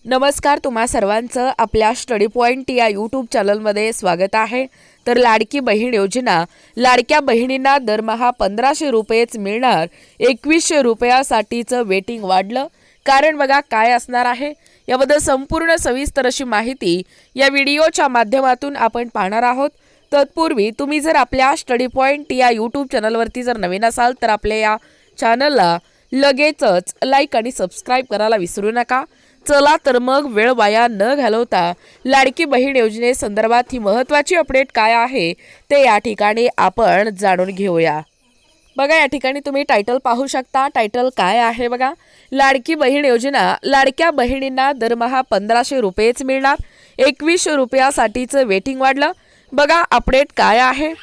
नमस्कार, तुम्हा सर्वांचं आपल्या स्टडी पॉइंट या यूट्यूब चॅनलमध्ये स्वागत आहे। तर लाडकी बहीण योजना, लाडक्या बहिणींना दरमहा 1500 रुपयेच मिळणार। 2100 रुपयासाठीचं वेटिंग वाढलं, कारण बघा काय असणार आहे याबद्दल संपूर्ण सविस्तर अशी माहिती या व्हिडिओच्या माध्यमातून आपण पाहणार आहोत। तत्पूर्वी तुम्ही जर आपल्या स्टडी पॉइंट या यूट्यूब चॅनलवरती जर नवीन असाल तर आपल्या या चॅनलला लगेचच लाईक आणि सबस्क्राईब करायला विसरू नका। चला तर मग वेळ वाया न घालवता लाडकी बहीण योजनेसंदर्भात ही महत्त्वाची अपडेट काय आहे ते या ठिकाणी आपण जाणून घेऊया। बघा या ठिकाणी तुम्ही टायटल पाहू शकता। टायटल काय आहे बघा, लाडकी बहीण योजना, लाडक्या बहिणींना दरमहा 1500 रुपयेच मिळणार। 2100 रुपयासाठीचं वेटिंग वाढलं। बघा अपडेट काय आहे।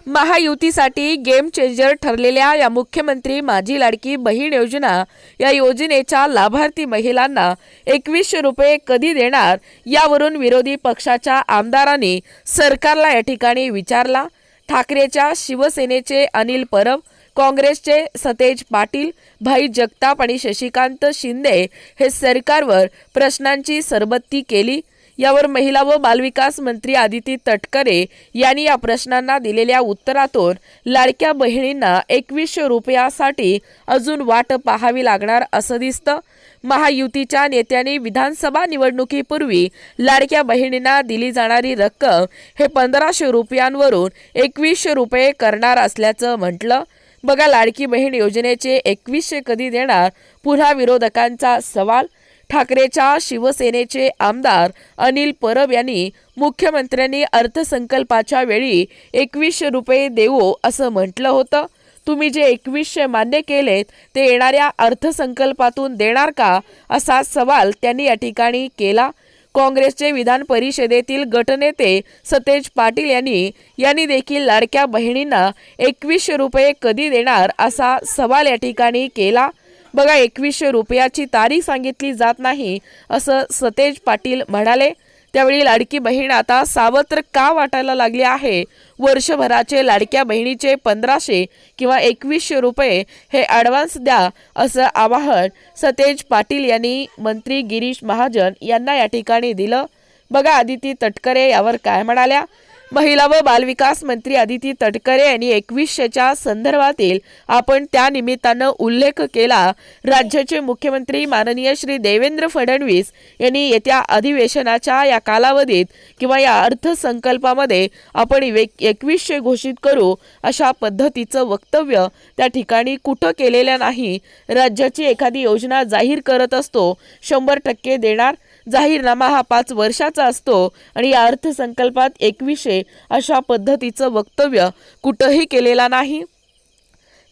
महायुतीसाठी गेम चेंजर ठरलेल्या या मुख्यमंत्री माझी लाडकी बहीण योजना या योजनेच्या लाभार्थी महिलांना 2100 रुपये कधी देणार यावरून विरोधी पक्षाच्या आमदारांनी सरकारला या ठिकाणी विचारला। ठाकरेच्या शिवसेनेचे अनिल परब, काँग्रेसचे सतेज पाटील, भाई जगताप आणि शशिकांत शिंदे हे सरकारवर प्रश्नांची सरबत्ती केली। यावर महिला व बालविकास मंत्री आदिती तटकरे यांनी या प्रश्नांना दिलेल्या उत्तरातून लाडक्या बहिणींना 2100 रुपयासाठी अजून वाट पाहावी लागणार असं दिसतं। महायुतीच्या नेत्यांनी विधानसभा निवडणुकीपूर्वी लाडक्या बहिणींना दिली जाणारी रक्कम हे 1500 रुपयांवरून 2100 रुपये करणार असल्याचं म्हटलं। बघा लाडकी बहीण योजनेचे 2100 कधी देणार, पुन्हा विरोधकांचा सवाल। ठाकरेच्या शिवसेनेचे आमदार अनिल परब यांनी मुख्यमंत्र्यांनी अर्थसंकल्पाच्या वेळी 2100 रुपये देऊ असं म्हटलं होतं। तुम्ही जे 2100 मान्य केलेत ते येणाऱ्या अर्थसंकल्पातून देणार का, असा सवाल त्यांनी या ठिकाणी केला। काँग्रेसचे विधान परिषदेतील गटनेते सतेज पाटील यांनी देखील लाडक्या बहिणींना 2100 रुपये कधी देणार असा सवाल या ठिकाणी केला। बघा 2100 रुपयाची तारीख सांगितली जात नाही असं सतेज पाटील म्हणाले। त्यावेळी लाडकी बहीण आता सावत्र का वाटायला लागली आहे। वर्षभराचे लाडक्या बहिणीचे 1500 किंवा 2100 रुपये हे ॲडव्हान्स द्या असं आवाहन सतेज पाटील यांनी मंत्री गिरीश महाजन यांना या ठिकाणी दिलं। बघा आदिती तटकरे यावर काय म्हणाल्या। महिला व बालविकास मंत्री आदिती तटकरे यांनी 2100च्या संदर्भातील आपण त्या निमित्तानं उल्लेख केला। राज्याचे मुख्यमंत्री माननीय श्री देवेंद्र फडणवीस यांनी येत्या अधिवेशनाच्या या कालावधीत किंवा या अर्थसंकल्पामध्ये आपण 2100 घोषित करू अशा पद्धतीचं वक्तव्य त्या ठिकाणी कुठं केलेलं नाही। राज्याची एखादी योजना जाहीर करत असतो 100% देणार। जाहीरनामा हा 5 वर्षाचा असतो आणि या अर्थसंकल्पात 2100 अशा पद्धतीचं वक्तव्य कुठंही केलेला नाही।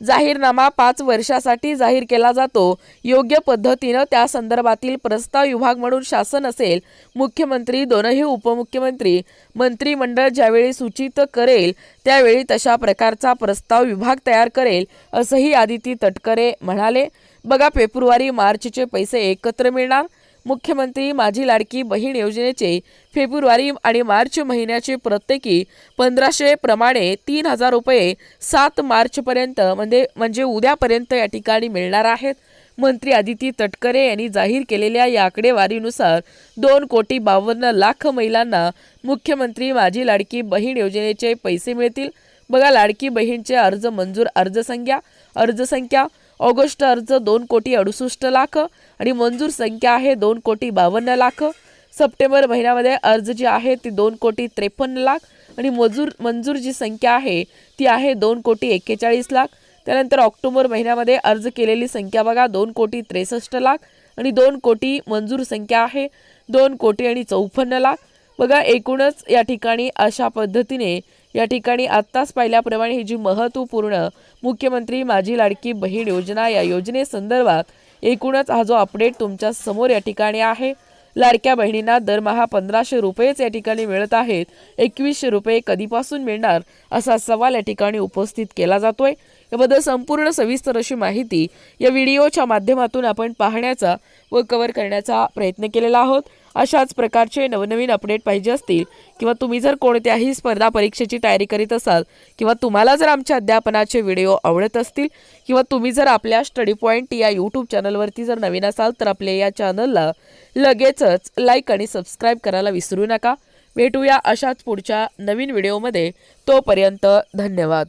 जाहीरनामा 5 वर्षासाठी जाहीर केला जातो। योग्य पद्धतीनं त्या संदर्भातील प्रस्ताव विभाग म्हणून शासन असेल, मुख्यमंत्री, दोनही उपमुख्यमंत्री, मंत्रिमंडळ ज्यावेळी सूचित करेल त्यावेळी तशा प्रकारचा प्रस्ताव विभाग तयार करेल असंही आदिती तटकरे म्हणाले। बघा फेब्रुवारी मार्चचे पैसे एकत्र मिळणार। मुख्यमंत्री माझी लाडकी बहीण योजनेचे फेब्रुवारी आणि मार्च महिन्याचे प्रत्येकी 1500 प्रमाणे 3000 रुपये 7 मार्चपर्यंत म्हणजे उद्यापर्यंत या ठिकाणी मिळणार आहेत। मंत्री आदिती तटकरे यांनी जाहीर केलेल्या या आकडेवारीनुसार 2,52,00,000 महिलांना मुख्यमंत्री माझी लाडकी बहीण योजनेचे पैसे मिळतील। बघा लाडकी बहीणचे अर्ज मंजूर अर्जसंख्या ऑगस्ट अर्ज 2,68,00,000 आणि मंजूर संख्या आहे 2,52,00,000। सप्टेंबर महिन्यामध्ये अर्ज जे आहे ती 2,53,00,000 आणि मंजूर जी संख्या आहे ती आहे 2,41,00,000। त्यानंतर ऑक्टोबर महिन्यामध्ये अर्ज केलेली संख्या बघा 2,63,00,000 आणि 2 कोटी मंजूर संख्या आहे 2,54,00,000। बघा एकूणच या ठिकाणी अशा पद्धतीने या ठिकाणी आत्ताच पाहिल्याप्रमाणे ही जी महत्त्वपूर्ण मुख्यमंत्री माझी लाडकी बहीण योजना या योजनेसंदर्भात एकूणच हा जो अपडेट तुमच्या समोर या ठिकाणी आहे। लाडक्या बहिणींना दरमहा 1500 रुपयेच या ठिकाणी मिळत आहेत। 2100 रुपये कधीपासून मिळणार असा सवाल या ठिकाणी उपस्थित केला जातोय। याबद्दल संपूर्ण सविस्तर अशी माहिती या व्हिडिओच्या माध्यमातून आपण पाहण्याचा व कव्हर करण्याचा प्रयत्न केलेला आहोत। अशाच प्रकारचे नवनवीन अपडेट पाहिजे असतील किंवा तुम्ही जर कोणत्याही स्पर्धा परीक्षेची तयारी करीत असाल किंवा तुम्हाला जर आमच्या अध्यापनाचे व्हिडिओ आवडत असतील किंवा तुम्ही जर आपल्या स्टडी पॉईंट या यूट्यूब चॅनलवरती जर नवीन असाल तर आपल्या या चॅनलला लगेचच लाईक आणि सबस्क्राईब करायला विसरू नका। भेटूया अशाच पुढच्या नवीन व्हिडिओमध्ये, तोपर्यंत धन्यवाद।